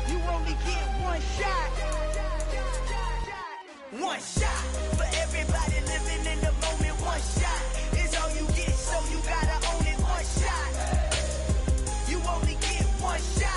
You only get one shot. One shot for everybody living in the moment. One shot is all you get, so you gotta own it. One shot. You only get one shot.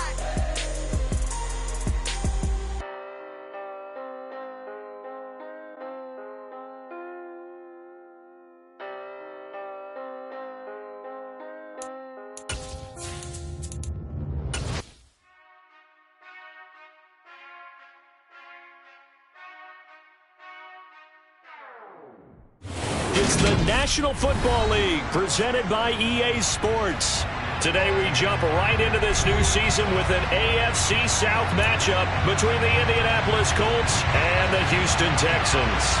It's the National Football League presented by EA Sports. Today we jump right into this new season with an AFC South matchup between the Indianapolis Colts and the Houston Texans.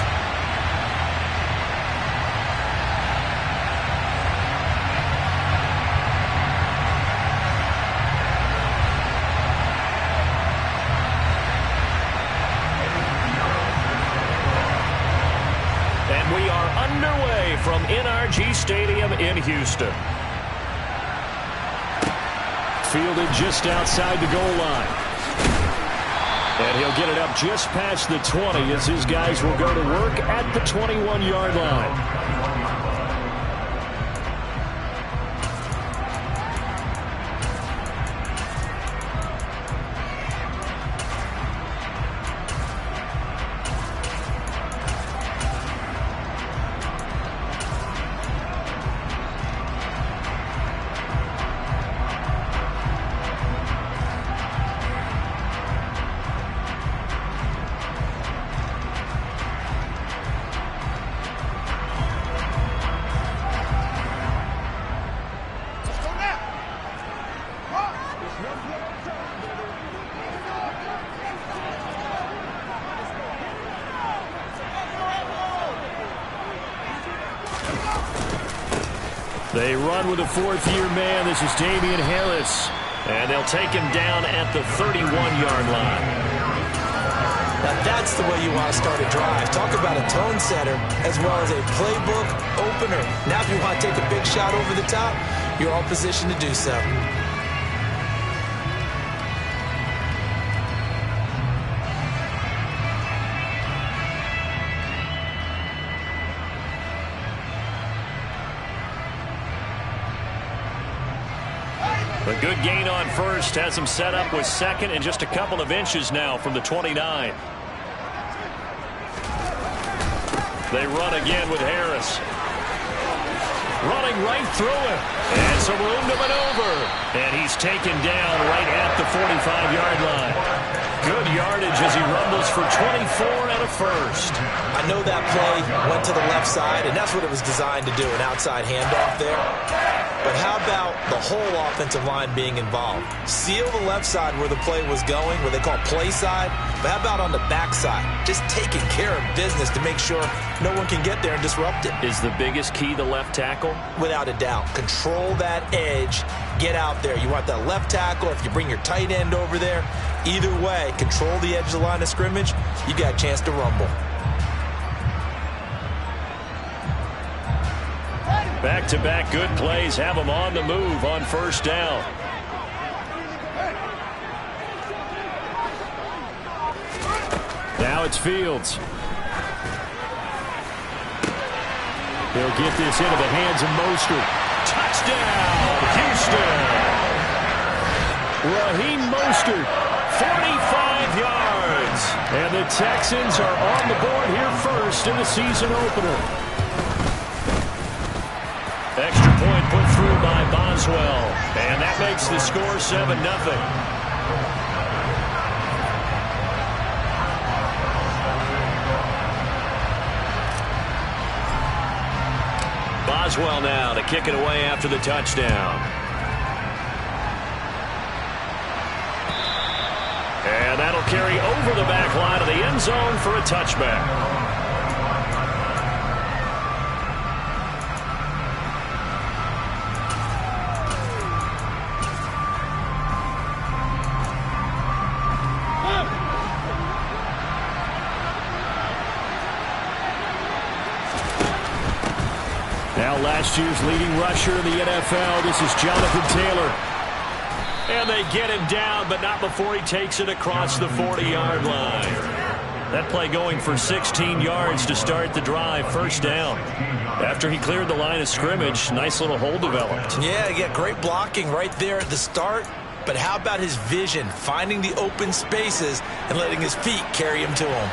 Underway from NRG Stadium in Houston. Fielded just outside the goal line. And he'll get it up just past the 20 as his guys will go to work at the 21-yard line. They run with a fourth-year man. This is Damian Harris. And they'll take him down at the 31-yard line. Now that's the way you want to start a drive. Talk about a tone setter as well as a playbook opener. Now if you want to take a big shot over the top, you're all positioned to do so. A good gain on first has him set up with second and just a couple of inches now from the 29. They run again with Harris. Running right through him. And some room to maneuver. And he's taken down right at the 45-yard line. Good yardage as he rumbles for 24 and a first. I know that play went to the left side, and that's what it was designed to do, an outside handoff there. But how about the whole offensive line being involved? Seal the left side where the play was going, where they call play side. But how about on the back side? Just taking care of business to make sure no one can get there and disrupt it. Is the biggest key the left tackle? Without a doubt. Control that edge. Get out there. You want that left tackle. If you bring your tight end over there, either way, control the edge of the line of scrimmage. You got a chance to rumble. Back-to-back good plays have them on the move on first down. Now it's Fields. He'll get this into the hands of Mostert. Touchdown, Houston! Raheem Mostert, 45 yards. And the Texans are on the board here first in the season opener. Extra point put through by Boswell. And that makes the score 7-0. Boswell now to kick it away after the touchdown. And that'll carry over the back line of the end zone for a touchback. Now Well, last year's leading rusher in the NFL, this is Jonathan Taylor. And they get him down, but not before he takes it across the 40-yard line. That play going for 16 yards to start the drive, first down. After he cleared the line of scrimmage, nice little hole developed. Yeah, great blocking right there at the start. But how about his vision, finding the open spaces and letting his feet carry him to him?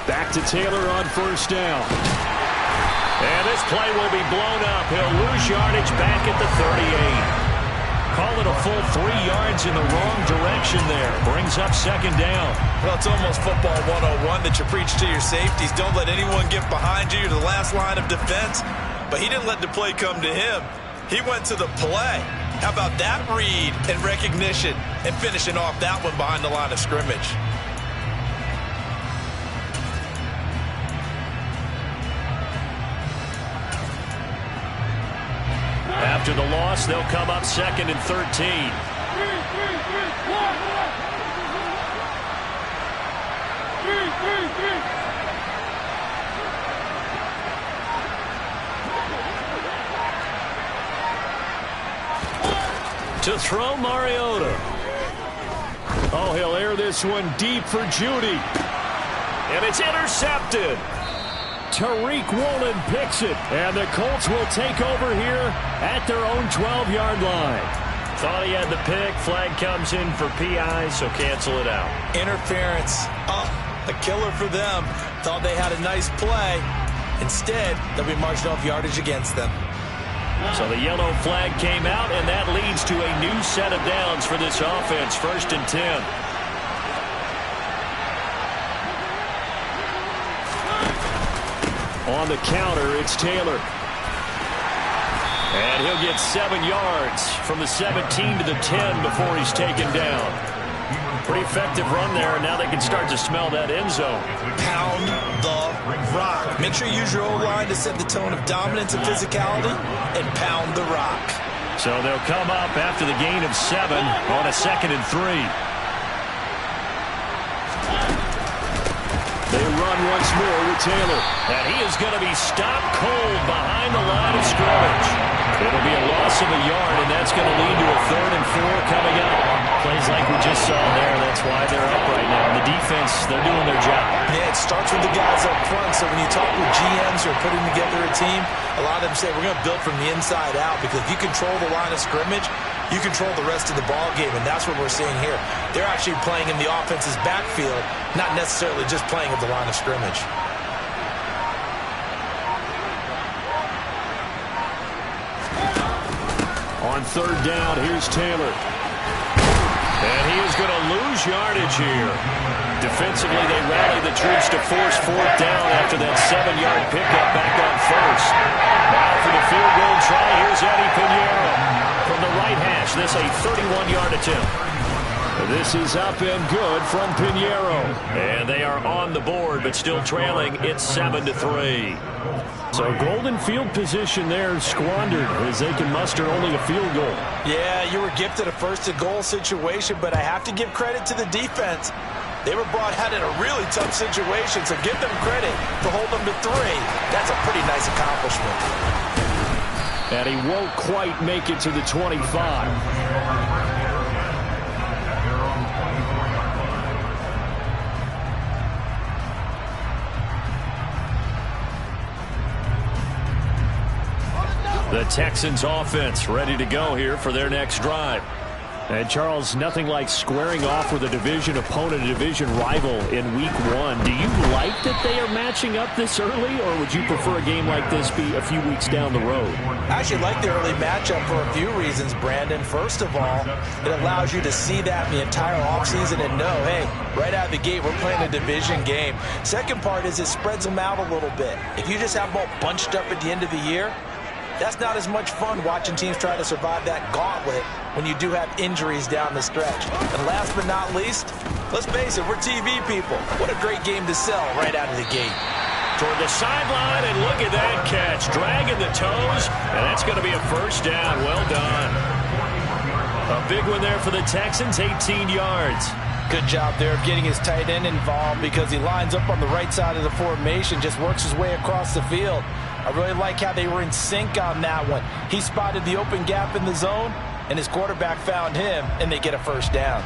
Back to Taylor on first down. And this play will be blown up. He'll lose yardage back at the 38. Call it a full 3 yards in the wrong direction there. Brings up second down. Well, it's almost football 101 that you preach to your safeties. Don't let anyone get behind you to the last line of defense. But he didn't let the play come to him. He went to the play. How about that read and recognition and finishing off that one behind the line of scrimmage? After the loss, they'll come up second and 13. To throw, Mariota. Oh, he'll air this one deep for Judy. And it's intercepted. Tariq Woolen picks it, and the Colts will take over here at their own 12-yard line. Thought he had the pick. Flag comes in for PI, so cancel it out. Interference. Oh, a killer for them. Thought they had a nice play. Instead, they'll be marching off yardage against them. So the yellow flag came out, and that leads to a new set of downs for this offense. First and 10. On the counter, it's Taylor. And he'll get 7 yards from the 17 to the 10 before he's taken down. Pretty effective run there, and now they can start to smell that end zone. Pound the rock. Make sure you use your O-line to set the tone of dominance and physicality, and pound the rock. So they'll come up after the gain of 7 on a 2nd and 3. They run once more with Taylor. And he is going to be stopped cold behind the line of scrimmage. It'll be a loss of a yard, and that's going to lead to a 3rd and 4 coming up. Plays like we just saw there. That's why they're up right now. The defense, they're doing their job. Yeah, it starts with the guys up front. So when you talk with GMs who are putting together a team, a lot of them say we're going to build from the inside out, because if you control the line of scrimmage, you control the rest of the ball game, and that's what we're seeing here. They're actually playing in the offense's backfield, not necessarily just playing at the line of scrimmage. On 3rd down, here's Taylor. And he is going to lose yardage here. Defensively, they rally the troops to force 4th down after that 7-yard pickup back on 1st. Now for the field goal try, here's Eddie Pinheiro. From the right hash, this a 31-yard attempt. This is up and good from Pinheiro. And they are on the board, but still trailing. It's 7-3. So golden field position there squandered as they can muster only a field goal. Yeah, you were gifted a 1st-and-goal situation, but I have to give credit to the defense. They were brought out in a really tough situation, so give them credit for holding them to 3. That's a pretty nice accomplishment. And he won't quite make it to the 25. The Texans offense ready to go here for their next drive. And Charles, nothing like squaring off with a division opponent, a division rival in week 1. Do you like that they are matching up this early, or would you prefer a game like this be a few weeks down the road? I actually like the early matchup for a few reasons, Brandon. First of all, it allows you to see that in the entire offseason and know, hey, right out of the gate, we're playing a division game. Second part is it spreads them out a little bit. If you just have them all bunched up at the end of the year, that's not as much fun watching teams try to survive that gauntlet when you do have injuries down the stretch. And last but not least, let's face it, we're TV people. What a great game to sell right out of the gate. Toward the sideline, and look at that catch. Dragging the toes, and that's going to be a 1st down. Well done. A big one there for the Texans, 18 yards. Good job there of getting his tight end involved because he lines up on the right side of the formation, just works his way across the field. I really like how they were in sync on that one. He spotted the open gap in the zone, and his quarterback found him, and they get a first down.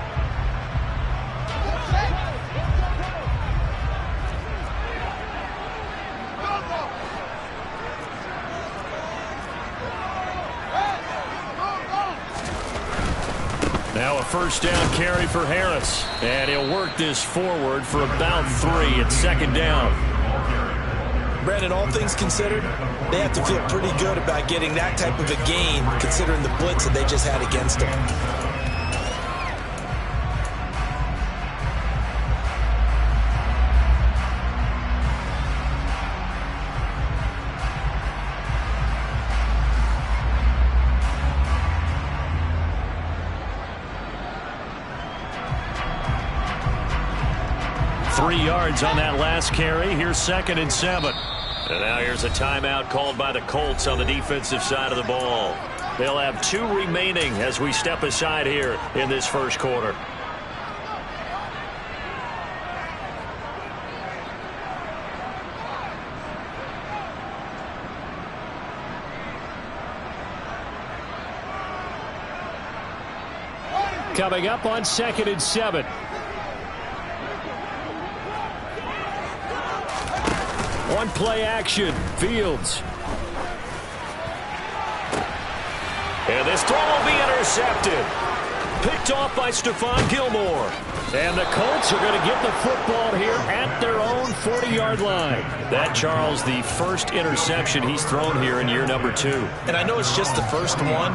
Now a first down carry for Harris. And he'll work this forward for about 3. It's second down. Brandon, all things considered, they have to feel pretty good about getting that type of a gain considering the blitz that they just had against them. On that last carry. Here's 2nd and 7. And now here's a timeout called by the Colts on the defensive side of the ball. They'll have 2 remaining as we step aside here in this first quarter. Coming up on 2nd and 7. One play action. Fields. And this throw will be intercepted. Picked off by Stephon Gilmore. And the Colts are going to get the football here at their own 40-yard line. That, Charles, the first interception he's thrown here in year number 2. And I know it's just the first one,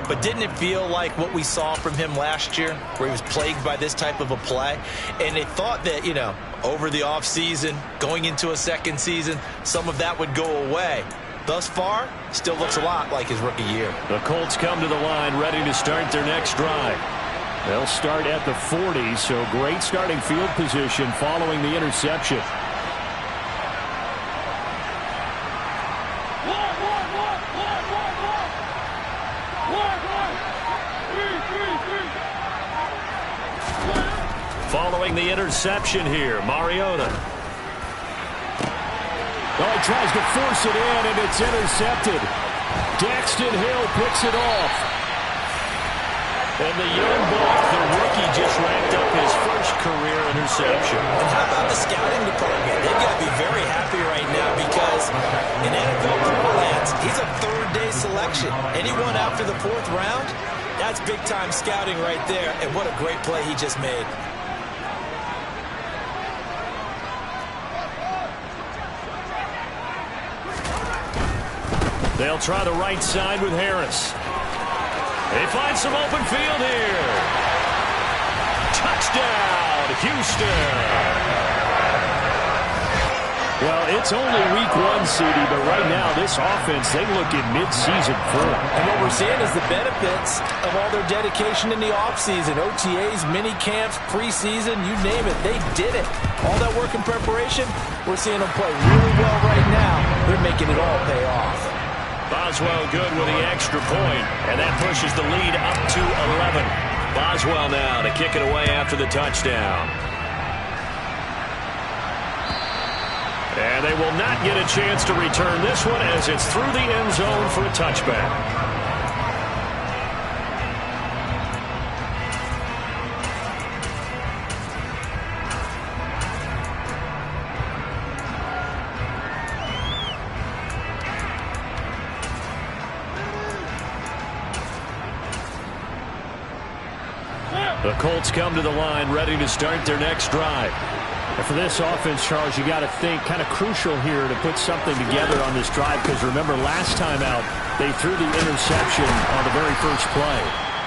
but didn't it feel like what we saw from him last year, where he was plagued by this type of a play? And they thought that, you know, over the offseason, going into a second season, some of that would go away. Thus far, still looks a lot like his rookie year. The Colts come to the line ready to start their next drive. They'll start at the 40, so great starting field position following the interception. Following the interception here, Mariota. Oh, he tries to force it in, and it's intercepted. Daxton Hill picks it off. And the young buck, the rookie, just racked up his first career interception. And how about the scouting department? They've got to be very happy right now because in NFL parlance, he's a third-day selection. Anyone after the 4th round, that's big-time scouting right there. And what a great play he just made. They'll try the right side with Harris. They find some open field here. Touchdown, Houston. Well, it's only week 1, CD, but right now this offense, they look in mid-season form. And what we're seeing is the benefits of all their dedication in the offseason. OTAs, mini camps, preseason, you name it, they did it. All that work and preparation, we're seeing them play really well right now. They're making it all pay off. Boswell good with the extra point, and that pushes the lead up to 11. Boswell now to kick it away after the touchdown. And they will not get a chance to return this one as it's through the end zone for a touchback. The Colts come to the line ready to start their next drive. And for this offense, Charles, you got to think kind of crucial here to put something together on this drive because remember last time out they threw the interception on the very first play.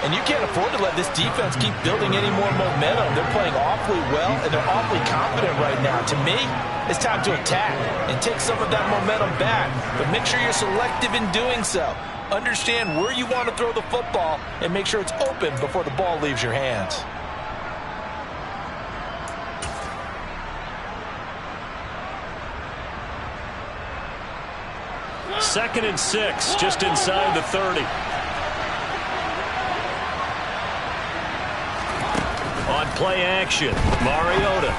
And you can't afford to let this defense keep building any more momentum. They're playing awfully well and they're awfully confident right now. To me, it's time to attack and take some of that momentum back. But make sure you're selective in doing so. Understand where you want to throw the football and make sure it's open before the ball leaves your hands. Second and 6, just inside the 30. On play action, Mariota.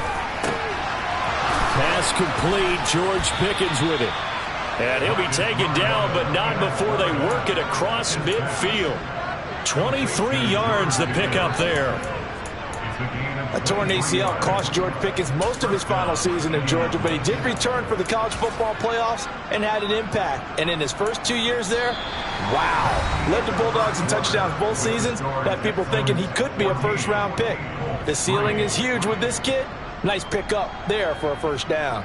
Pass complete. George Pickens with it. And he'll be taken down, but not before they work it across midfield. 23 yards to pick up there. A torn ACL cost George Pickens most of his final season at Georgia, but he did return for the college football playoffs and had an impact. And in his first 2 years there, wow. Led the Bulldogs in touchdowns both seasons. Got people thinking he could be a first-round pick. The ceiling is huge with this kid. Nice pickup there for a first down.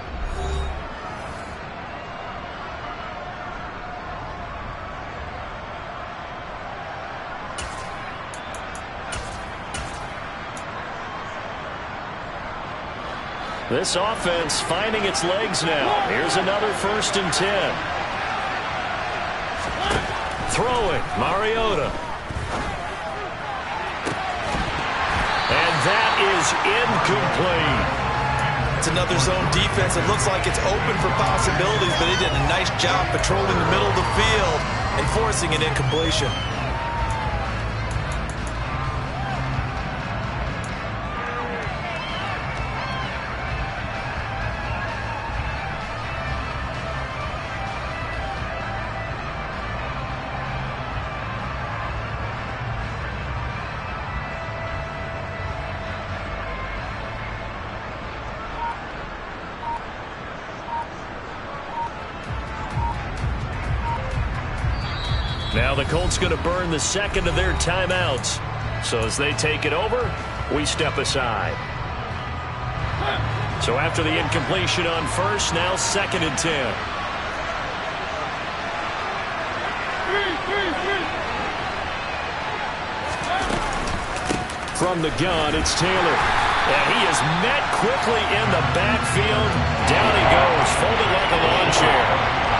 This offense finding its legs now. Here's another 1st and 10. Throwing, Mariota. And that is incomplete. It's another zone defense. It looks like it's open for possibilities, but he did a nice job patrolling the middle of the field and forcing an incompletion. Now the Colts going to burn the second of their timeouts. So as they take it over, we step aside. So after the incompletion on first, now 2nd and 10. From the gun, it's Taylor. And he is met quickly in the backfield. Down he goes, folded like a lawn chair.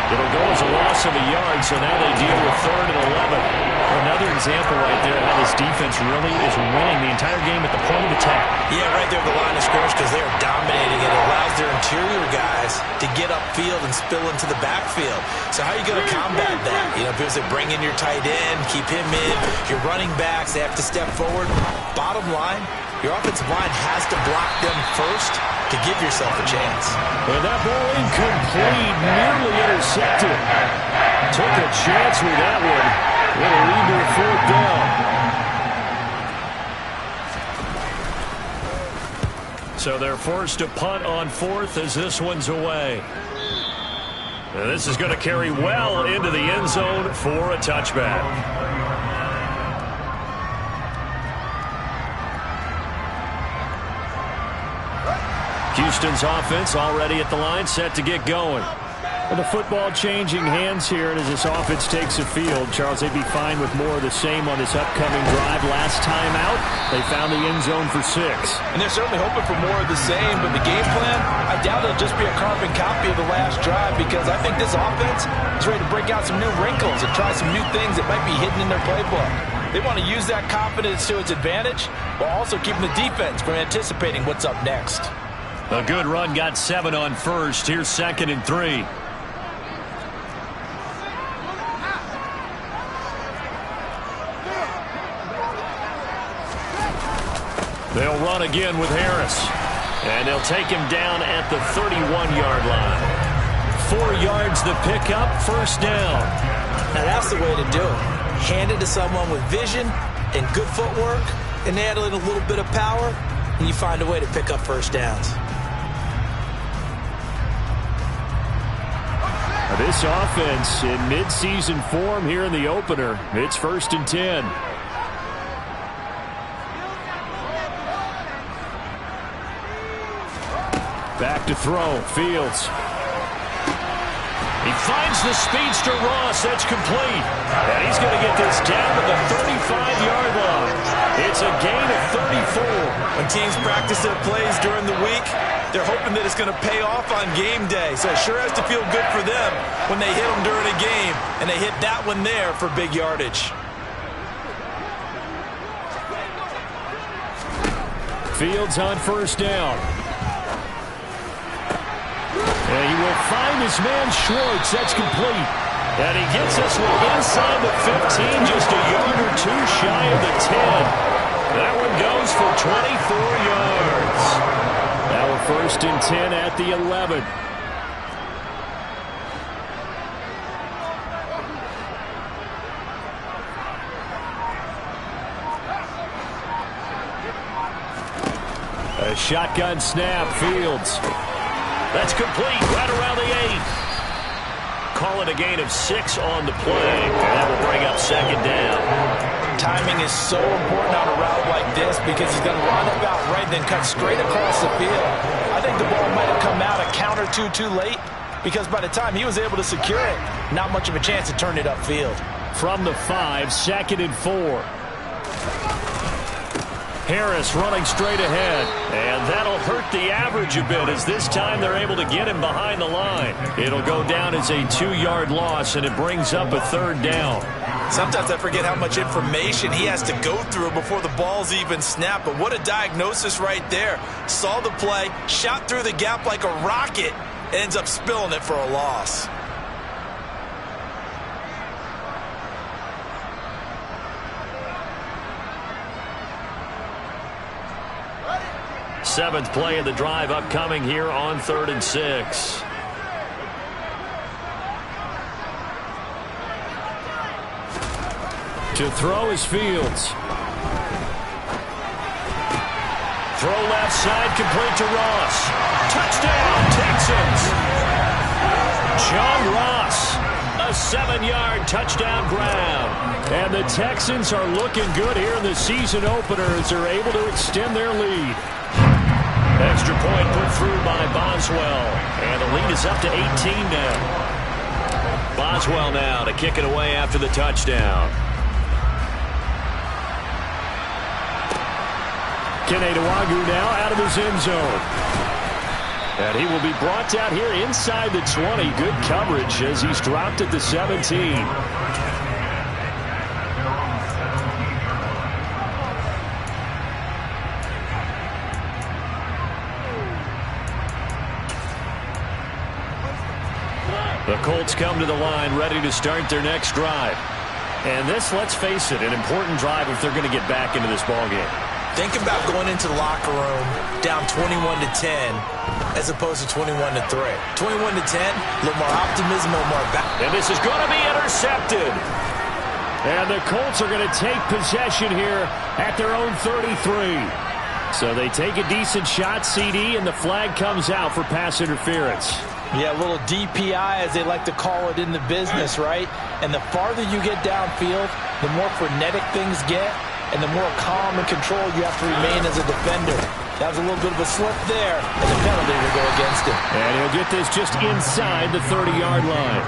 It'll go as a loss of a yard, so now they deal with 3rd and 11. Another example right there how this defense really is winning the entire game at the point of attack. Yeah, right there at the line of scrimmage because they are dominating it. It allows their interior guys to get upfield and spill into the backfield. So how are you going to combat that? You know, because they bring in your tight end, keep him in. Your running backs, they have to step forward. Bottom line, your offensive line has to block them first to give yourself a chance. And that ball incomplete, nearly intercepted. Took a chance with that one. It'll lead to a 4th down. So they're forced to punt on 4th as this one's away. And this is going to carry well into the end zone for a touchback. Houston's offense already at the line, set to get going. Well, the football changing hands here, and as this offense takes the field, Charles, they'd be fine with more of the same on this upcoming drive. Last time out, they found the end zone for 6. And they're certainly hoping for more of the same, but the game plan, I doubt it'll just be a carbon copy of the last drive because I think this offense is ready to break out some new wrinkles and try some new things that might be hidden in their playbook. They want to use that confidence to its advantage while also keeping the defense from anticipating what's up next. A good run got 7 on first. Here's 2nd and 3. They'll run again with Harris. And they'll take him down at the 31-yard line. 4 yards to pick up, 1st down. Now that's the way to do it. Hand it to someone with vision and good footwork, and add in a little bit of power, and you find a way to pick up 1st downs. This offense in midseason form here in the opener. It's 1st and 10. Back to throw. Fields. He finds the speedster Ross. That's complete. And he's going to get this down to the 35-yard line. It's a gain of 34. When teams practice their plays during the week, they're hoping that it's going to pay off on game day. So it sure has to feel good for them when they hit them during a game. And they hit that one there for big yardage. Fields on 1st down. And he will find his man Schwartz. That's complete. And he gets this one inside the 15, just a yard or two shy of the 10. That one goes for 24 yards. Now a 1st and 10 at the 11. A shotgun snap, Fields. That's complete right around the 8. Call it a gain of 6 on the play. And that will bring up 2nd down. Timing is so important on a route like this because he's going to run about right, then cut straight across the field. I think the ball might have come out a count or two too late because by the time he was able to secure it, not much of a chance to turn it upfield. From the 5, 2nd and 4. Harris running straight ahead. And that'll hurt the average a bit as this time they're able to get him behind the line. It'll go down as a 2-yard loss, and it brings up a 3rd down. Sometimes I forget how much information he has to go through before the ball's even snapped. But what a diagnosis right there. Saw the play, shot through the gap like a rocket, ends up spilling it for a loss. Seventh play of the drive upcoming here on 3rd and 6. To throw is Fields. Throw left side, complete to Ross. Touchdown, Texans. John Ross, a 7-yard touchdown grab. And the Texans are looking good here in the season opener as they're able to extend their lead. Extra point put through by Boswell. And the lead is up to 18 now. Boswell now to kick it away after the touchdown. Kenedawagu now out of his end zone. And he will be brought down here inside the 20. Good coverage as he's dropped at the 17. The Colts come to the line ready to start their next drive. And this, let's face it, an important drive if they're going to get back into this ballgame. Think about going into the locker room down 21-10 as opposed to 21-3. 21-10, a little more optimism, a little more back. And this is going to be intercepted. And the Colts are going to take possession here at their own 33. So they take a decent shot, CD, and the flag comes out for pass interference. Yeah, a little DPI, as they like to call it in the business, right? And the farther you get downfield, the more frenetic things get, and the more calm and control you have to remain as a defender. That was a little bit of a slip there, and the penalty will go against him. And he'll get this just inside the 30-yard line.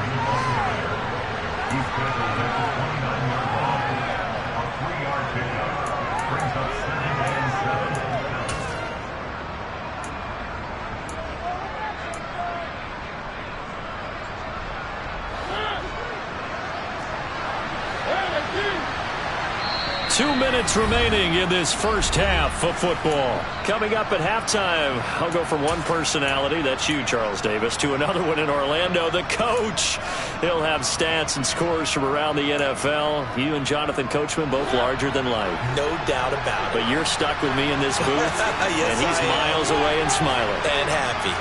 Remaining in this first half of football. Coming up at halftime, I'll go from one personality, that's you, Charles Davis, to another one in Orlando, the coach. He'll have stats and scores from around the NFL. You and Jonathan Coachman both larger than life. No doubt about it. But you're stuck with me in this booth, yes, and he's miles away and smiling. And happy.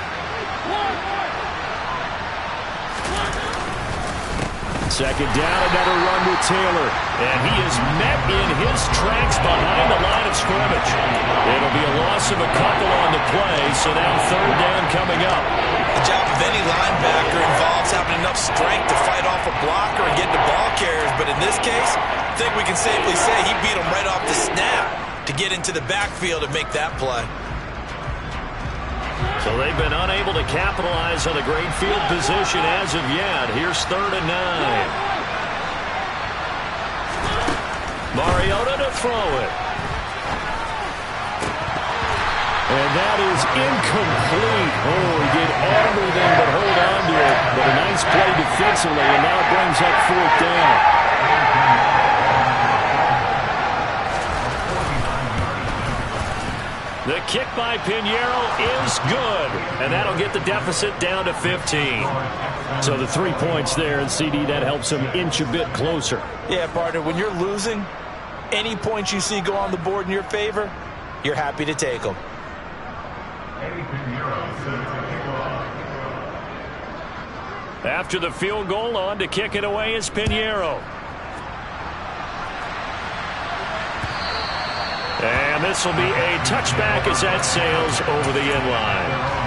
Second down, another run with Taylor. And he is met in his tracks behind the line of scrimmage. It'll be a loss of a couple on the play, so now 3rd down coming up. The job of any linebacker involves having enough strength to fight off a blocker and get to ball carriers. But in this case, I think we can safely say he beat him right off the snap to get into the backfield and make that play. So they've been unable to capitalize on a great field position as of yet. Here's 3rd and 9. Mariota to throw it. And that is incomplete. Oh, he did everything but hold on to it. But a nice play defensively, and now it brings up 4th down. The kick by Pinheiro is good, and that'll get the deficit down to 15. So the 3 points there, and CD, that helps him inch a bit closer. Yeah, partner, when you're losing, Any points you see go on the board in your favor, you're happy to take them. After the field goal, on to kick it away is Pinheiro. And this will be a touchback as that sails over the end line.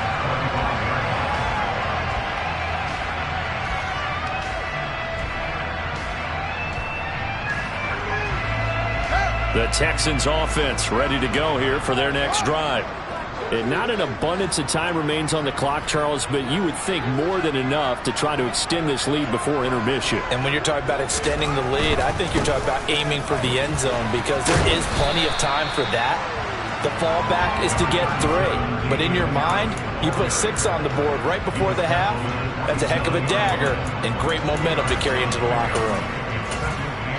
The Texans offense ready to go here for their next drive. And not an abundance of time remains on the clock, Charles, but you would think more than enough to try to extend this lead before intermission. And when you're talking about extending the lead, I think you're talking about aiming for the end zone because there is plenty of time for that. The fallback is to get 3. But in your mind, you put 6 on the board right before the half. That's a heck of a dagger and great momentum to carry into the locker room.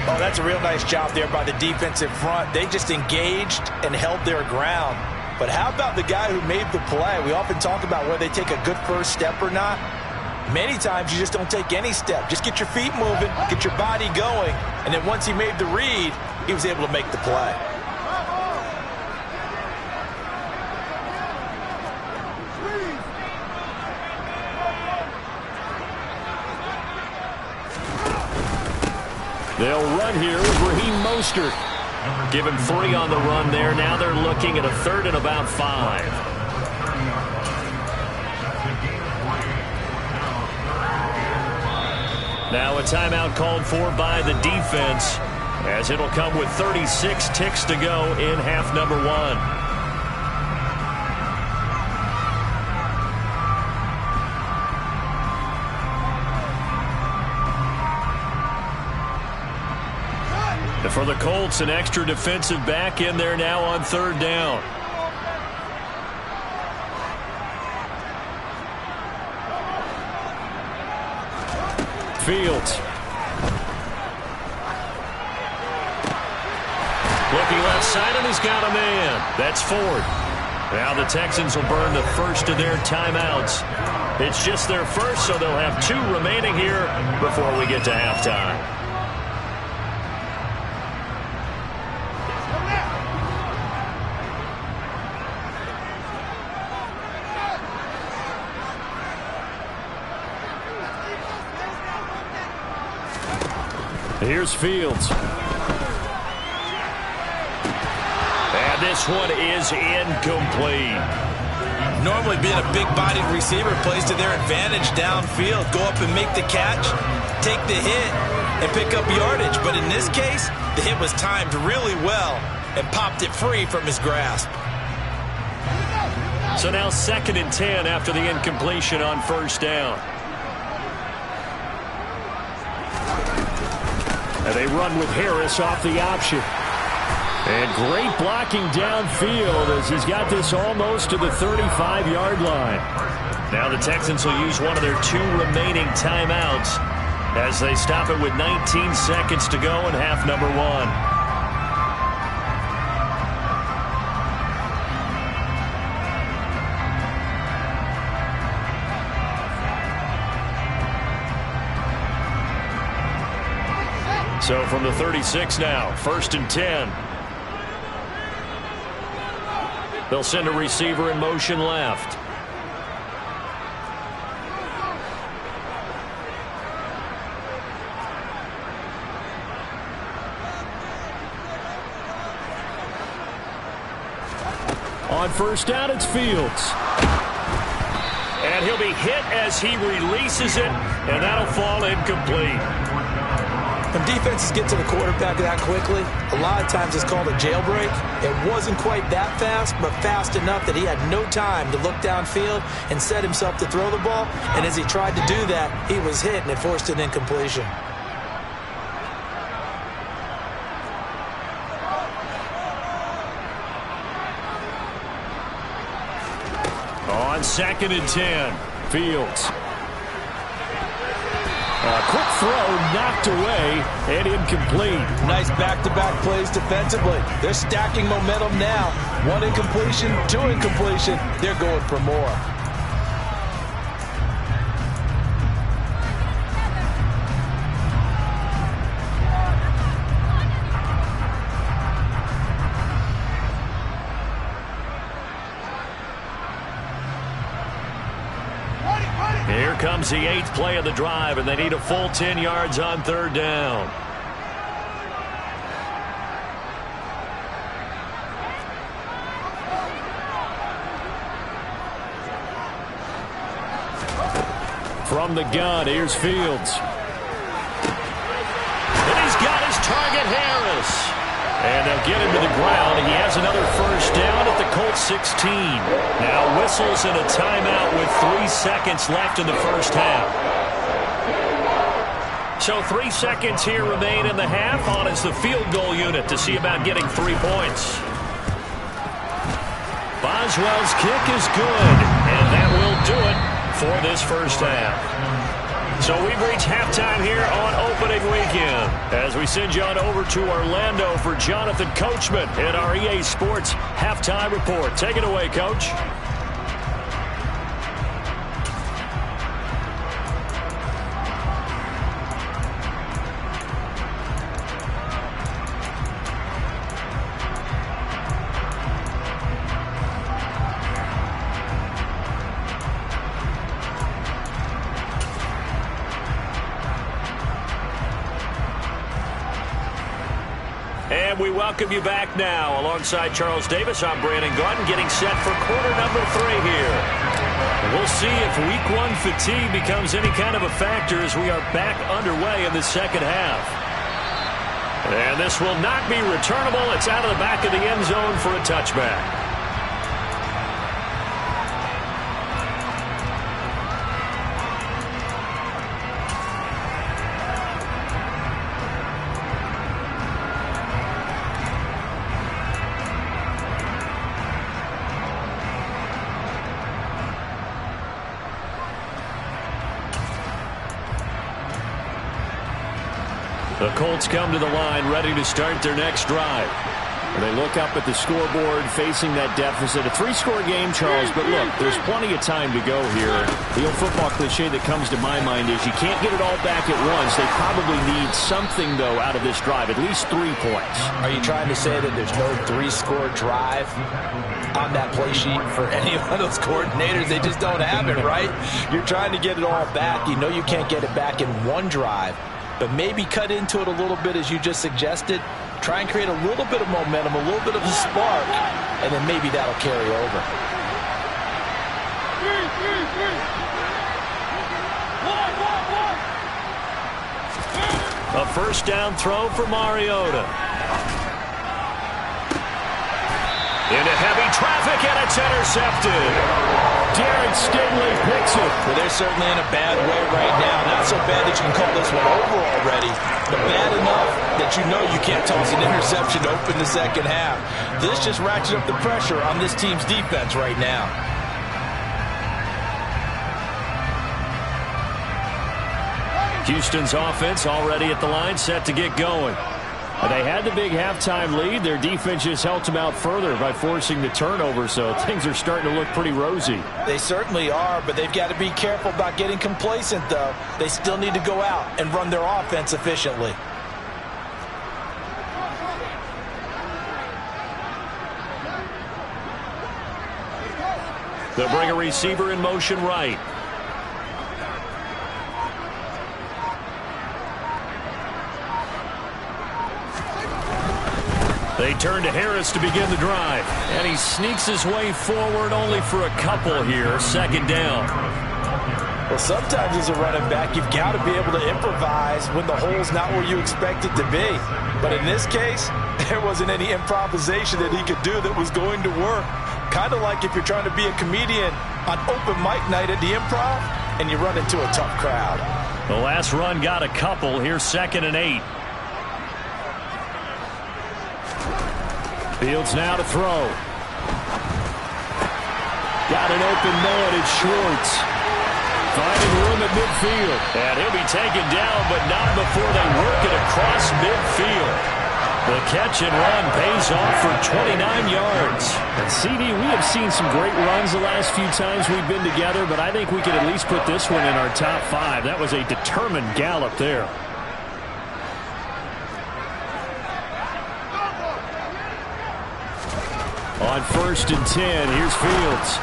Oh, that's a real nice job there by the defensive front. They just engaged and held their ground. But how about the guy who made the play? We often talk about whether they take a good first step or not. Many times you just don't take any step. Just get your feet moving, get your body going, and then once he made the read, he was able to make the play. They'll run here with Raheem Mostert. Give him 3 on the run there. Now they're looking at a 3rd and about 5. Now a timeout called for by the defense, as it'll come with 36 ticks to go in half number 1. For the Colts, an extra defensive back in there now on 3rd down. Fields. Looking left side, and he's got a man. That's Ford. Now the Texans will burn the first of their timeouts. It's just their first, so they'll have 2 remaining here before we get to halftime. Here's Fields. And this one is incomplete. Normally being a big-bodied receiver plays to their advantage downfield. Go up and make the catch, take the hit, and pick up yardage. But in this case, the hit was timed really well and popped it free from his grasp. So now 2nd and 10 after the incompletion on 1st down. And they run with Harris off the option. And great blocking downfield as he's got this almost to the 35-yard line. Now the Texans will use one of their 2 remaining timeouts as they stop it with 19 seconds to go in half number 1. So from the 36 now, 1st and 10. They'll send a receiver in motion left. On 1st down, it's Fields. And he'll be hit as he releases it, and that'll fall incomplete. When defenses get to the quarterback that quickly, a lot of times it's called a jailbreak. It wasn't quite that fast, but fast enough that he had no time to look downfield and set himself to throw the ball. And as he tried to do that, he was hit, and it forced an incompletion. On 2nd and 10, Fields. A quick throw knocked away and incomplete. Nice back-to-back plays defensively. They're stacking momentum now. 1 incompletion, 2 incompletion. They're going for more. becomes the 8th play of the drive, and they need a full 10 yards on 3rd down. From the gun, here's Fields. And he's got his target, Harris. And they'll get him to the ground. He has another first down at the Colts 16. Now whistles and a timeout with 3 seconds left in the first half. So 3 seconds here remain in the half. On is the field goal unit to see about getting 3 points. Boswell's kick is good, and that will do it for this first half. So we've reached halftime here on opening weekend as we send you on over to Orlando for Jonathan Coachman in our EA Sports halftime report. Take it away, Coach. And we welcome you back now. Alongside Charles Davis, I'm Brandon Gaudin, getting set for quarter number 3 here. And we'll see if week 1 fatigue becomes any kind of a factor as we are back underway in the second half. And this will not be returnable. It's out of the back of the end zone for a touchback. The Colts come to the line ready to start their next drive. And they look up at the scoreboard facing that deficit. A 3-score game, Charles, but look, there's plenty of time to go here. The old football cliche that comes to my mind is you can't get it all back at once. They probably need something, though, out of this drive, at least 3 points. Are you trying to say that there's no 3-score drive on that play sheet for any of those coordinators? They just don't have it, right? You're trying to get it all back. You know you can't get it back in one drive. But maybe cut into it a little bit as you just suggested. Try and create a little bit of momentum, a little bit of a spark, and then maybe that'll carry over. A first down throw for Mariota. Into heavy traffic, and it's intercepted. Darren Stingley picks it. Well, they're certainly in a bad way right now. Not so bad that you can call this one over already, but bad enough that you know you can't toss an interception to open the second half. This just ratchets up the pressure on this team's defense right now. Houston's offense already at the line, set to get going. They had the big halftime lead. Their defense just helped them out further by forcing the turnover, so things are starting to look pretty rosy. They certainly are, but they've got to be careful about getting complacent, though. They still need to go out and run their offense efficiently. They'll bring a receiver in motion right. They turn to Harris to begin the drive. And he sneaks his way forward only for a couple here. Second down. Well, sometimes as a running back, you've got to be able to improvise when the hole's not where you expect it to be. But in this case, there wasn't any improvisation that he could do that was going to work. Kind of like if you're trying to be a comedian on open mic night at the Improv and you run into a tough crowd. The last run got a couple. Here's 2nd and 8. Fields now to throw. Got an open man. It's Schwartz. Finding room at midfield. And he'll be taken down, but not before they work it across midfield. The catch and run pays off for 29 yards. And CD, we have seen some great runs the last few times we've been together, but I think we could at least put this one in our top 5. That was a determined gallop there. On 1st and 10, here's Fields.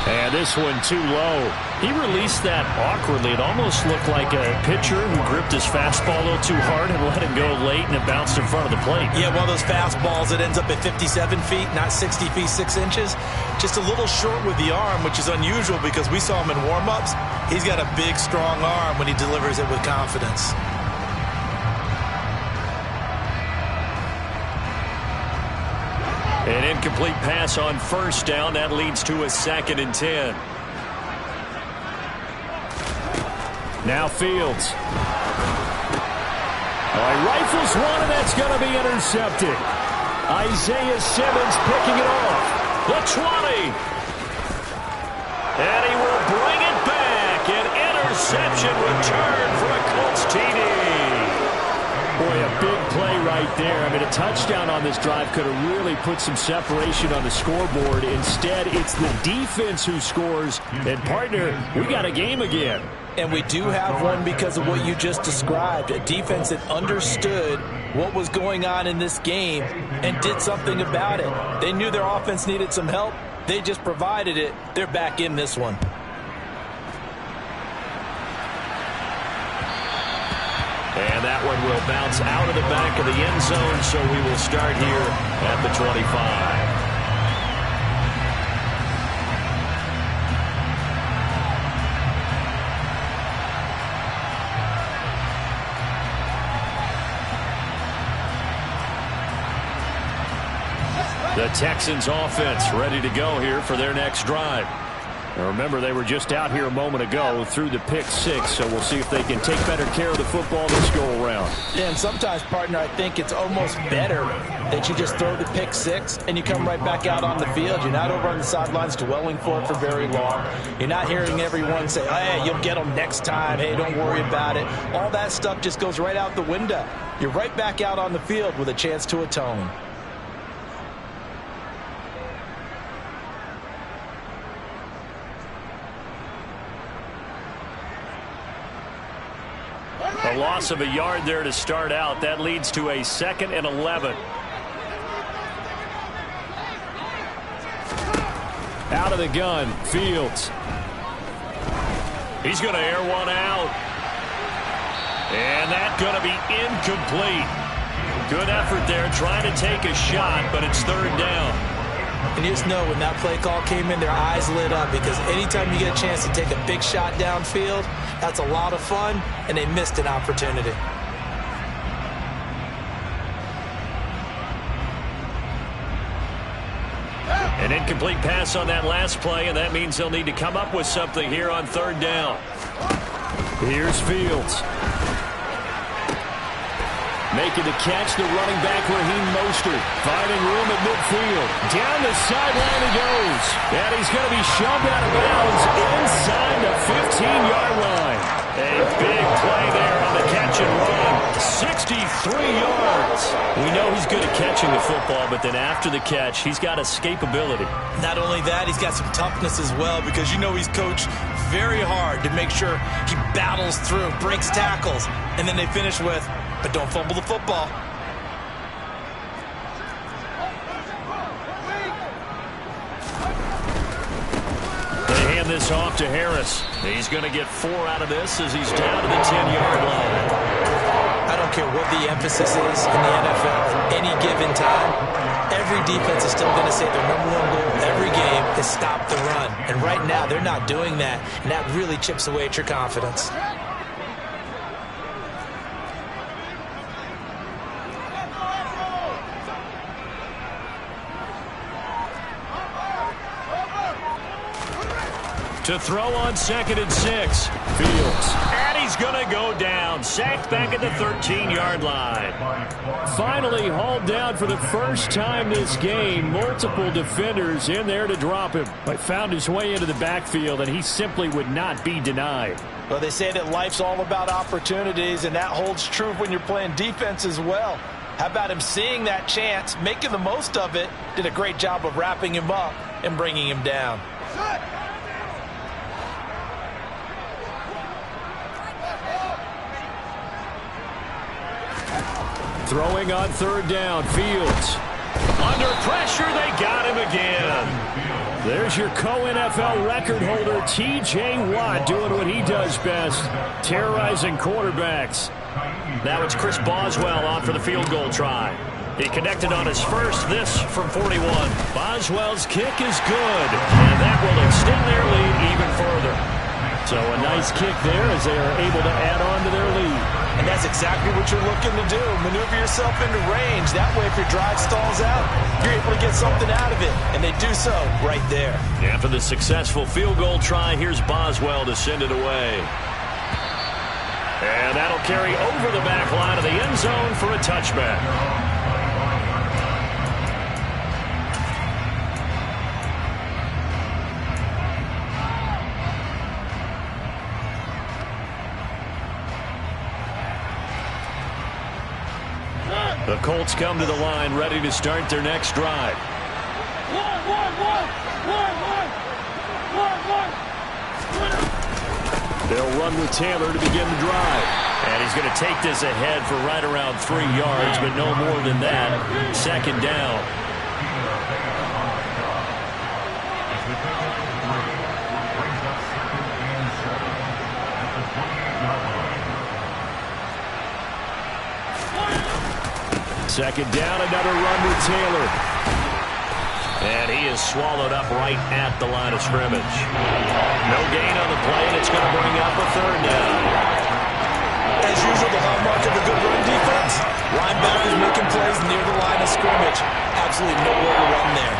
And this one too low. He released that awkwardly. It almost looked like a pitcher who gripped his fastball a little too hard and let him go late, and it bounced in front of the plate. Yeah, one of those fastballs that ends up at 57 feet, not 60 feet 6 inches. Just a little short with the arm, which is unusual because we saw him in warm-ups. He's got a big, strong arm when he delivers it with confidence. An incomplete pass on first down. That leads to a 2nd and 10. Now Fields. He rifles one, and that's going to be intercepted. Isaiah Simmons picking it off. The 20. And he will bring it back. An interception return for a Colts TD. Boy, a big play right there. I mean, a touchdown on this drive could have really put some separation on the scoreboard. Instead, it's the defense who scores. And, partner, we got a game again. And we do have one because of what you just described. A defense that understood what was going on in this game and did something about it. They knew their offense needed some help. They just provided it. They're back in this one. And that one will bounce out of the back of the end zone, so we will start here at the 25. The Texans offense ready to go here for their next drive. Now remember, they were just out here a moment ago through the pick 6, so we'll see if they can take better care of the football this go around. Yeah, and sometimes, partner, I think it's almost better that you just throw the pick 6 and you come right back out on the field. You're not over on the sidelines dwelling for it for very long. You're not hearing everyone say, hey, you'll get them next time. Hey, don't worry about it. All that stuff just goes right out the window. You're right back out on the field with a chance to atone. A loss of a yard there to start out. That leads to a 2nd and 11. Out of the gun, Fields. He's going to air one out. And that's going to be incomplete. Good effort there trying to take a shot, but it's 3rd down. And you just know when that play call came in, their eyes lit up because anytime you get a chance to take a big shot downfield, that's a lot of fun, and they missed an opportunity. An incomplete pass on that last play, and that means they'll need to come up with something here on 3rd down. Here's Fields. Making the catch, the running back, Raheem Mostert. Finding room at midfield. Down the sideline he goes. And he's going to be shoved out of bounds inside the 15-yard line. A big play there on the catch and run. 63 yards. We know he's good at catching the football, but then after the catch, he's got escapability. Not only that, he's got some toughness as well because you know he's coached very hard to make sure he battles through, breaks tackles, and then they finish with, but don't fumble the football. They hand this off to Harris. He's going to get 4 out of this as he's down to the 10-yard line. I don't care what the emphasis is in the NFL, any given time, every defense is still going to say their #1 goal every game is stop the run. And right now, they're not doing that, and that really chips away at your confidence. To throw on 2nd and 6. Fields. And he's going to go down. Sacked back at the 13-yard line. Finally hauled down for the first time this game. Multiple defenders in there to drop him. But found his way into the backfield, and he simply would not be denied. Well, they say that life's all about opportunities, and that holds true when you're playing defense as well. How about him seeing that chance, making the most of it, did a great job of wrapping him up and bringing him down. Throwing on 3rd down, Fields. Under pressure, they got him again. There's your co-NFL record holder, T.J. Watt, doing what he does best, terrorizing quarterbacks. Now it's Chris Boswell on for the field goal try. He connected on his first, this from 41. Boswell's kick is good, and that will extend their lead even further. So a nice kick there as they are able to add on to their lead. And that's exactly what you're looking to do. Maneuver yourself into range. That way, if your drive stalls out, you're able to get something out of it. And they do so right there. After the successful field goal try, here's Boswell to send it away. And that'll carry over the back line of the end zone for a touchback. The Colts come to the line, ready to start their next drive. They'll run with Taylor to begin the drive. And he's going to take this ahead for right around 3 yards, but no more than that. Second down. Second down, another run with Taylor. And he is swallowed up right at the line of scrimmage. No gain on the play, and it's going to bring up a third down. As usual, the hallmark of a good run defense. Linebackers making plays near the line of scrimmage. Absolutely nowhere to run there.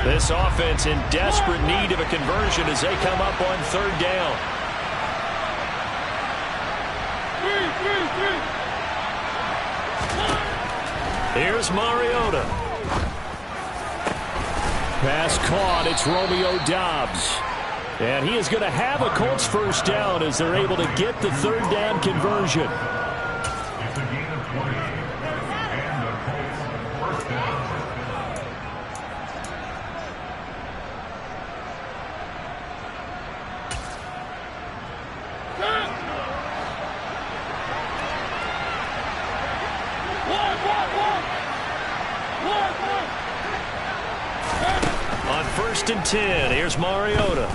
This offense in desperate need of a conversion as they come up on third down. Here's Mariota. Pass caught. It's Romeo Doubs. And he is going to have a Colts first down as they're able to get the third down conversion. On 1st and 10, here's Mariota.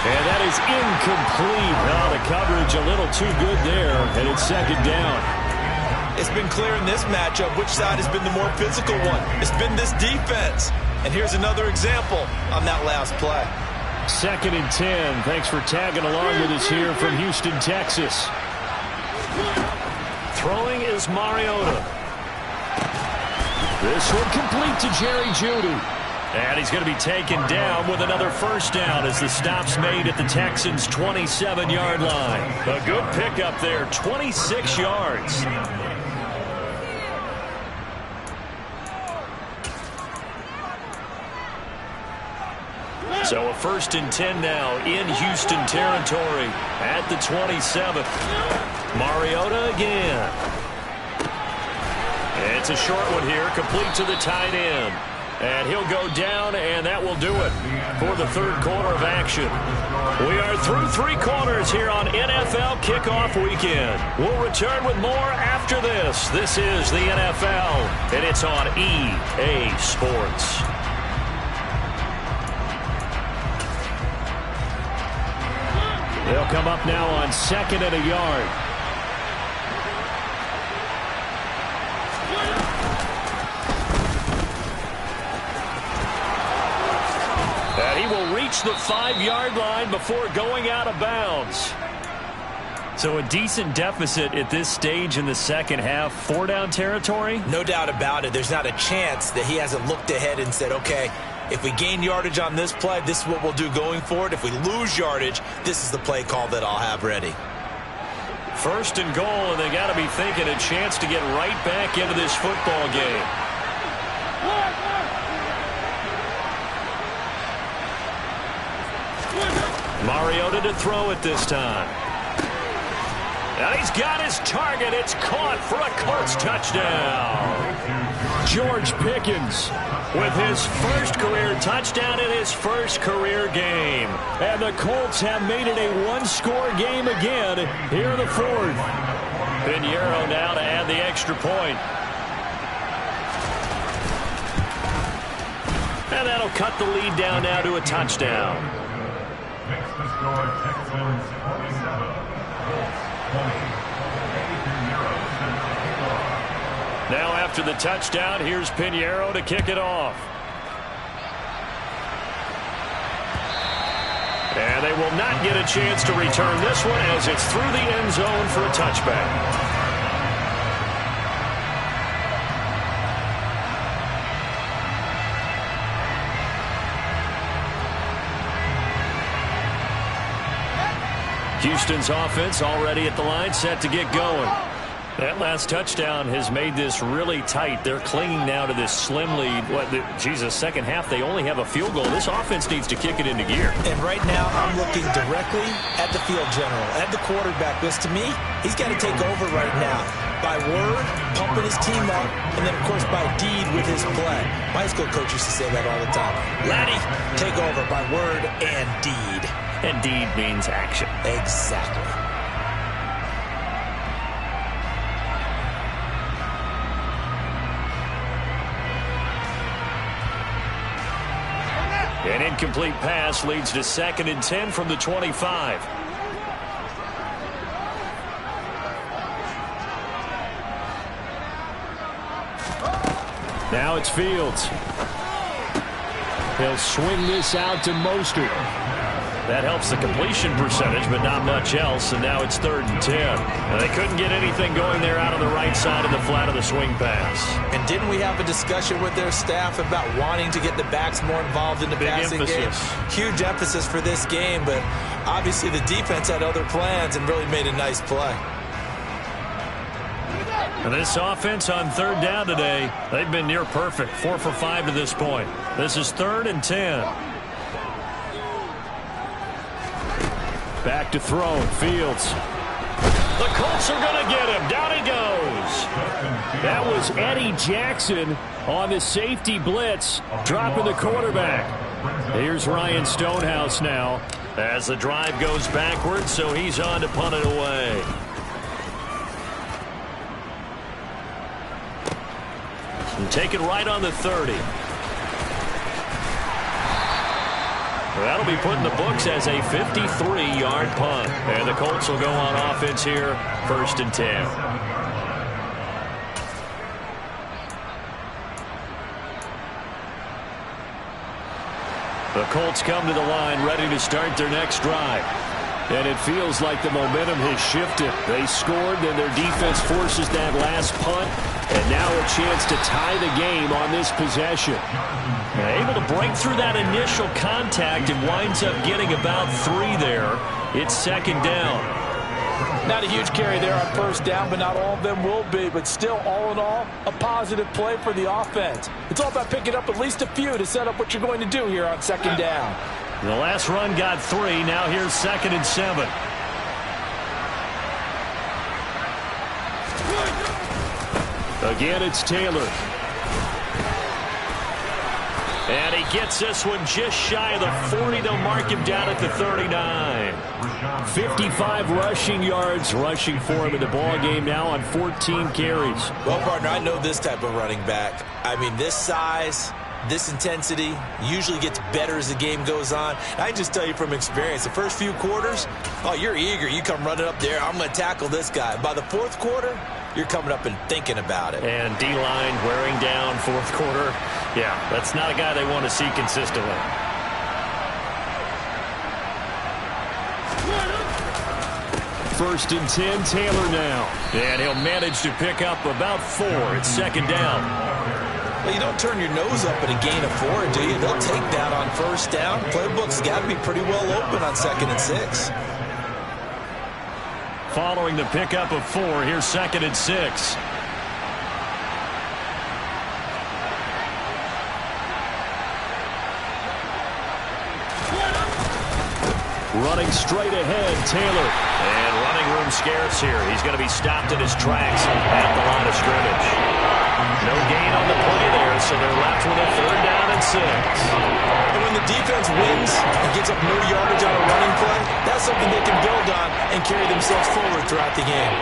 And that is incomplete. Oh, the coverage a little too good there, and it's second down. It's been clear in this matchup which side has been the more physical one. It's been this defense. And here's another example on that last play. 2nd and 10. Thanks for tagging along with us here from Houston, Texas. Throwing is Mariota. This one complete to Jerry Jeudy. And he's going to be taken down with another first down as the stop's made at the Texans' 27-yard line. A good pickup there, 26 yards. So a 1st and 10 now in Houston territory at the 27th. Mariota again. It's a short one here, complete to the tight end. And he'll go down, and that will do it for the third quarter of action. We are through 3 quarters here on NFL Kickoff Weekend. We'll return with more after this. This is the NFL, and it's on EA Sports. They'll come up now on 2nd and a yard. And he will reach the 5-yard line before going out of bounds. So a decent deficit at this stage in the second half. 4-down territory? No doubt about it. There's not a chance that he hasn't looked ahead and said, okay, if we gain yardage on this play, this is what we'll do going forward. If we lose yardage, this is the play call that I'll have ready. 1st and goal, and they got to be thinking a chance to get right back into this football game. Mariota to throw it this time. And he's got his target. It's caught for a Colts It's touchdown. George Pickens with his first career touchdown in his first career game. And the Colts have made it a one-score game again here in the fourth. Pinheiro now to add the extra point. And that'll cut the lead down now to a touchdown. Next to score, Texans 47, Colts 20. Now after the touchdown, here's Pinheiro to kick it off. And they will not get a chance to return this one as it's through the end zone for a touchback. Houston's offense already at the line, set to get going. That last touchdown has made this really tight. They're clinging now to this slim lead. Second half, they only have a field goal. This offense needs to kick it into gear. And right now, I'm looking directly at the field general, at the quarterback. Because to me, he's got to take over right now. By word, pumping his team up, and then, of course, by deed with his play. My high school coach used to say that all the time. Laddie, take over by word and deed. And deed means action. Exactly. An incomplete pass leads to 2nd and 10 from the 25. Now it's Fields. He'll swing this out to Mostert. That helps the completion percentage, but not much else, and now it's 3rd and 10. Now, they couldn't get anything going there out on the right side of the flat of the swing pass. And didn't we have a discussion with their staff about wanting to get the backs more involved in the passing game? Huge emphasis for this game, but obviously the defense had other plans and really made a nice play. And this offense on 3rd down today, they've been near perfect, 4 for 5 to this point. This is 3rd and 10. Back to throw, Fields. The Colts are going to get him. Down he goes. That was Eddie Jackson on the safety blitz, dropping the quarterback. Here's Ryan Stonehouse now. As the drive goes backwards, so he's on to punt it away. And take it right on the 30. That'll be put in the books as a 53-yard punt. And the Colts will go on offense here, 1st and 10. The Colts come to the line ready to start their next drive. And it feels like the momentum has shifted. They scored, then their defense forces that last punt. And now a chance to tie the game on this possession. Able to break through that initial contact and winds up getting about 3 there. It's 2nd down. Not a huge carry there on 1st down, but not all of them will be. But still, all in all, a positive play for the offense. It's all about picking up at least a few to set up what you're going to do here on 2nd down. The last run got 3. Now here's 2nd and 7. Again, it's Taylor. And he gets this one just shy of the 40. They'll mark him down at the 39. 55 rushing yards rushing for him in the ball game now on 14 carries. Well, partner, I know this type of running back. I mean, this size, this intensity usually gets better as the game goes on. I can just tell you from experience, the first few quarters, oh, you're eager. You come running up there, I'm going to tackle this guy. By the 4th quarter, you're coming up and thinking about it. And D-line wearing down 4th quarter. Yeah, that's not a guy they want to see consistently. First and 10, Taylor now. And he'll manage to pick up about 4. It's 2nd down. Well, you don't turn your nose up at a gain of 4, do you? They'll take that on 1st down. Playbook's got to be pretty well open on 2nd and 6. Following the pickup of 4, here's 2nd and 6. Running straight ahead, Taylor. And running room scarce here. He's going to be stopped in his tracks at the line of scrimmage. something they can build on and carry themselves forward throughout the game.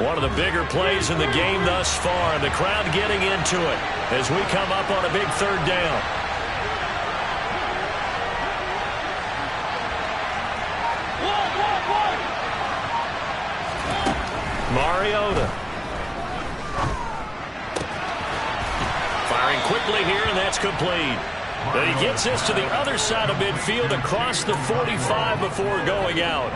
One of the bigger plays in the game thus far, and the crowd getting into it as we come up on a big third down. Mariota. Firing quickly here, and that's complete. And he gets this to the other side of midfield across the 45 before going out.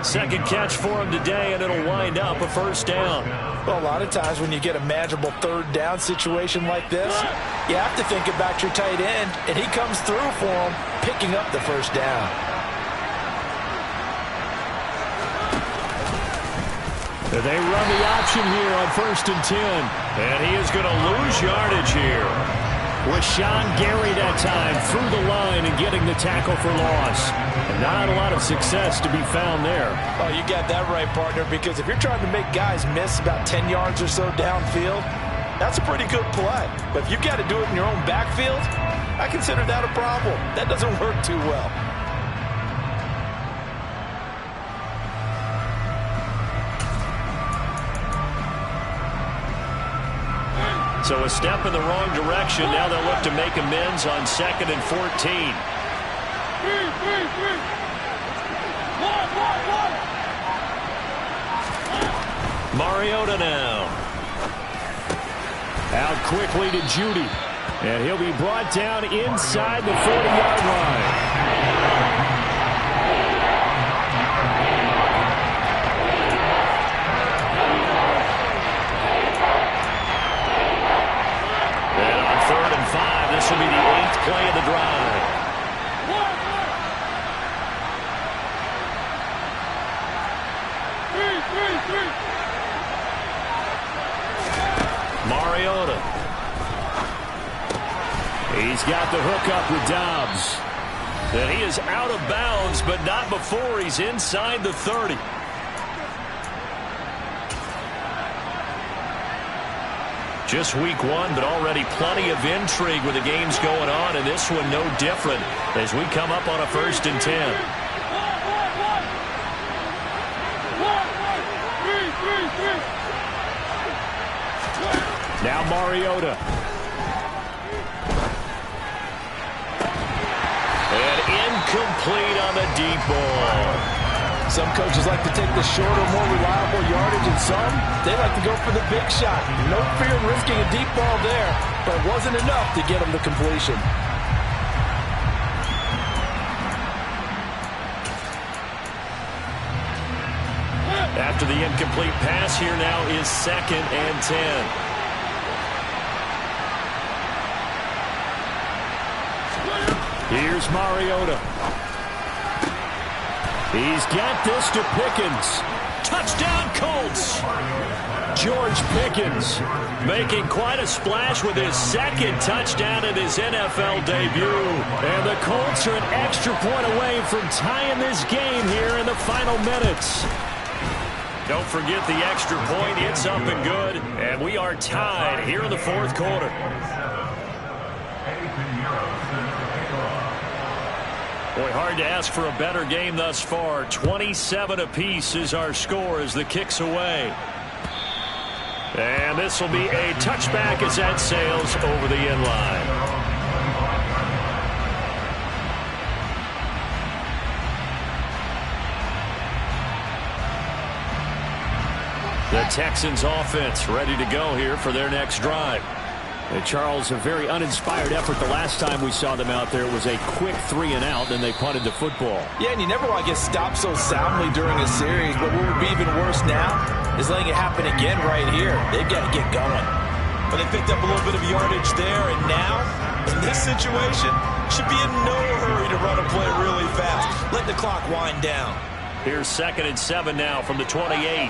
Second catch for him today, and it'll wind up a first down. Well, a lot of times when you get a manageable third down situation like this, you have to think about your tight end, and he comes through for him, picking up the first down. They run the option here on 1st and 10. And he is going to lose yardage here. With Sean Gary that time through the line and getting the tackle for loss. Not a lot of success to be found there. Oh, you got that right, partner, because if you're trying to make guys miss about 10 yards or so downfield, that's a pretty good play. But if you've got to do it in your own backfield, I consider that a problem. That doesn't work too well. So a step in the wrong direction. Now they'll look to make amends on 2nd and 14. Mariota now. Out quickly to Judy. And he'll be brought down inside the 40-yard line. This will be the 8th play of the drive. Mariota. He's got the hook up with Dobbs. And he is out of bounds, but not before he's inside the 30. Just week 1, but already plenty of intrigue with the games going on, and this one no different as we come up on a 1st and 10. Now Mariota. And incomplete on the deep ball. Some coaches like to take the shorter, more reliable yardage, and some, they like to go for the big shot. No fear in risking a deep ball there, but it wasn't enough to get them to completion. After the incomplete pass, here now is 2nd and 10. Here's Mariota. He's got this to Pickens. Touchdown, Colts! George Pickens making quite a splash with his 2nd touchdown in his NFL debut. And the Colts are an extra point away from tying this game here in the final minutes. Don't forget the extra point. It's up and good. And we are tied here in the 4th quarter. Boy, hard to ask for a better game thus far. 27 apiece is our score as the kick's away. And this will be a touchback as that sails over the end line. The Texans offense ready to go here for their next drive. Charles, a very uninspired effort the last time we saw them out there. It was a quick 3-and-out, and they punted the football. Yeah, and you never want to get stopped so soundly during a series, but what would be even worse now is letting it happen again right here. They've got to get going. But they picked up a little bit of yardage there, and now, in this situation, should be in no hurry to run a play really fast. Let the clock wind down. Here's 2nd and 7 now from the 28.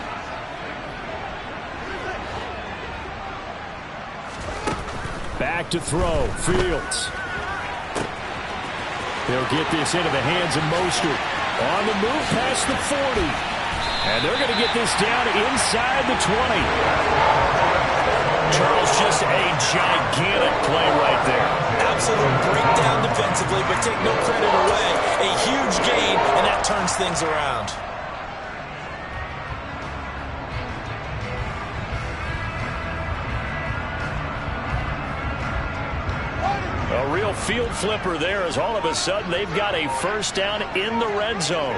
Back to throw. Fields. They'll get this into the hands of Mostert. On the move past the 40. And they're going to get this down inside the 20. Charles, just a gigantic play right there. Absolute breakdown defensively, but take no credit away. A huge gain, and that turns things around. A real field flipper there as all of a sudden they've got a first down in the red zone.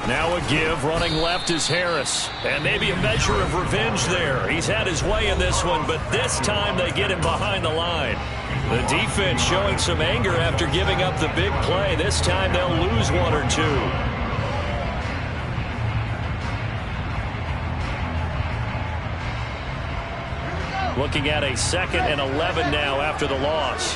Now a give, running left is Harris. And maybe a measure of revenge there. He's had his way in this one, but this time they get him behind the line. The defense showing some anger after giving up the big play. This time they'll lose one or two. Looking at a 2nd and 11 now after the loss.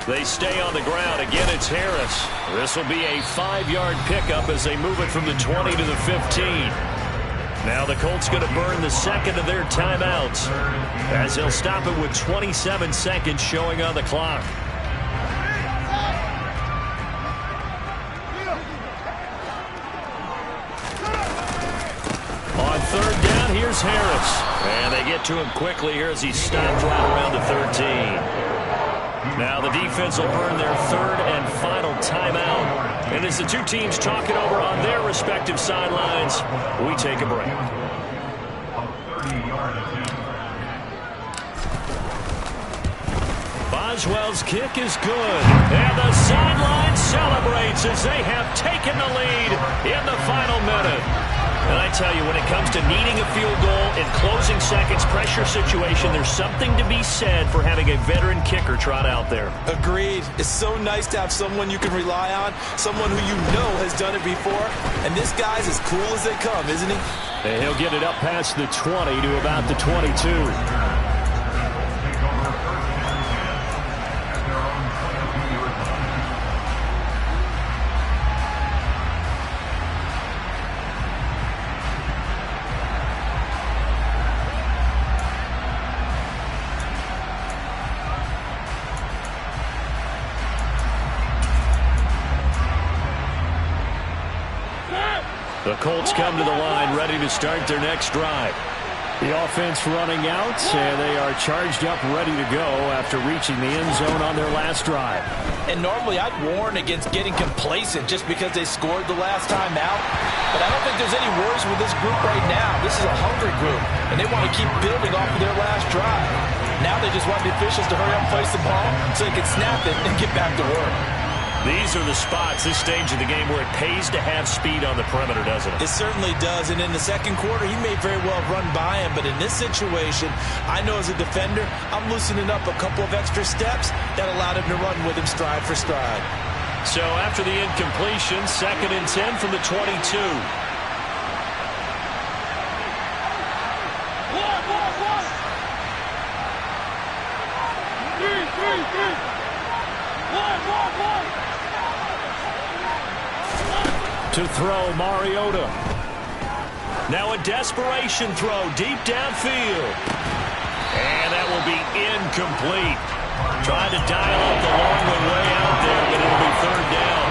They stay on the ground. Again, it's Harris. This will be a 5-yard pickup as they move it from the 20 to the 15. Now the Colts going to burn the 2nd of their timeouts as they'll stop it with 27 seconds showing on the clock. On 3rd down, here's Harris. And they get to him quickly here as he stopped right around the 13. Now the defense will burn their 3rd and final timeout. And as the two teams talk it over on their respective sidelines, we take a break. Boswell's kick is good. And the sideline celebrates as they have taken the lead in the final minute. And I tell you, when it comes to needing a field goal in closing seconds, pressure situation, there's something to be said for having a veteran kicker trot out there. Agreed. It's so nice to have someone you can rely on, someone who you know has done it before. And this guy's as cool as they come, isn't he? And he'll get it up past the 20 to about the 22. The Colts come to the line ready to start their next drive. The offense running out, and they are charged up, ready to go after reaching the end zone on their last drive. And normally I'd warn against getting complacent just because they scored the last time out. But I don't think there's any worries with this group right now. This is a hungry group, and they want to keep building off of their last drive. Now they just want the officials to hurry up and place the ball so they can snap it and get back to work. These are the spots, this stage of the game, where it pays to have speed on the perimeter, doesn't it? It certainly does, and in the second quarter, he may very well run by him, but in this situation, I know as a defender, I'm loosening up a couple of extra steps that allowed him to run with him stride for stride. So after the incompletion, 2nd and 10 from the 22. To throw, Mariota. Now a desperation throw deep downfield. And that will be incomplete. Tried to dial up the long one way out there, but it'll be 3rd down.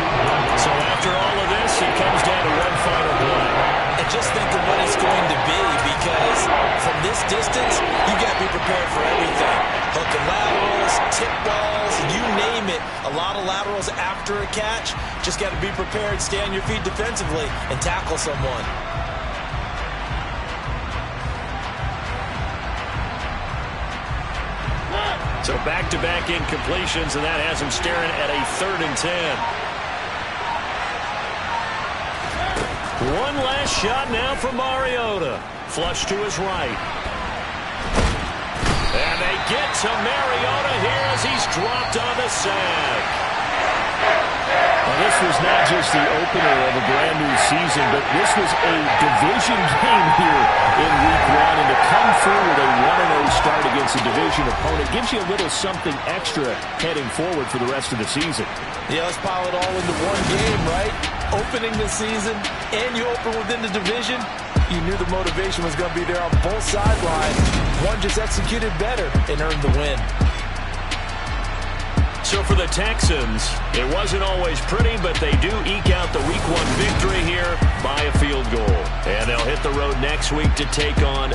So after all of this, it comes down to one final play. And just think of what it's going to be, because from this distance, you got to be prepared for everything. Hook and laterals, tip balls, you name it. A lot of laterals after a catch. Just got to be prepared, stay on your feet defensively, and tackle someone. So back-to-back incompletions, and that has him staring at a 3rd and 10. One last shot now for Mariota. Flush to his right. And they get to Mariota here as he's dropped on the sack. Well, this was not just the opener of a brand new season, but this was a division game here in week 1. And to come through with a 1-0 start against a division opponent gives you a little something extra heading forward for the rest of the season. Yeah, let's pile it all into one game, right? Opening the season, and you open within the division. You knew the motivation was going to be there on both sidelines. One just executed better and earned the win. So for the Texans, it wasn't always pretty, but they do eke out the week 1 victory. road next week to take on